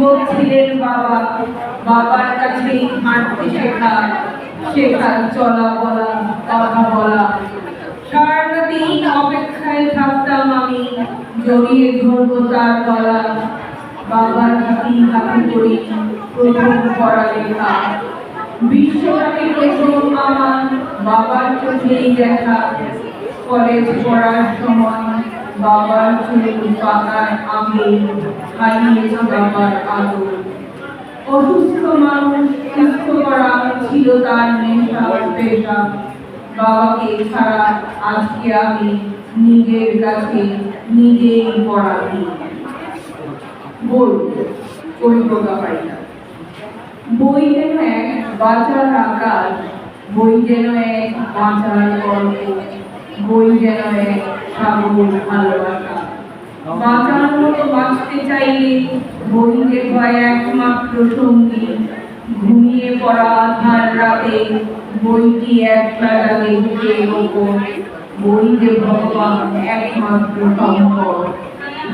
যুবক ছিলেন বাবা, বাবার কাছে হাঁটতে শেখা, শেখা চলা বলা, কথা বলা। সারাটা দিন অপেক্ষায় থাকতাম আমি, জড়িয়ে ধরবো তার গলা। বাবার হাতি হাতি করি প্রথম পড়ালেখা, বিশ্বটাকে প্রথম আমার বাবার চোখেই দেখা। কলেজ পড়ার সময় বাবার চুল পাকায় আমি, হারিয়েছি বাবার আদর। অসুস্থ মানুষ সুস্থ করা ছিল তার নেশা পেশা। বাবাকে ছাড়া আজকে আমি নিজের কাছে নিজেই পড়াই। বই বই প্রকার পাই না। বই যেন এক বাঁচার আকার, বই যেন এক বাঁচার গল্প, বই যেন এক সাগর ভালোবাসা। বাঁচার মতো বাঁচতে চাইলে বই যে হয় একমাত্র সঙ্গী। ঘুমিয়ে পড়া আধার রাতে বইটি এক প্যারালে বুকের ওপর, বই যে ভগবান একমাত্র সম্পদ।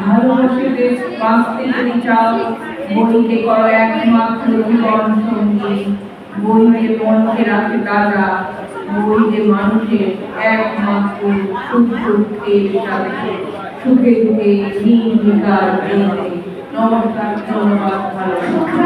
ভালোবাসে বেশ বাঁচতে যদি চাও, বইকে করো একমাত্র জীবন সঙ্গী। বই যে মনকে রাখে তাজা, বই যে মানুষের একমাত্র সুখ দুঃখের সাথে, সুখে দুঃখে নির্বিকার। নমস্কার, ধন্যবাদ, ভালোবাসা।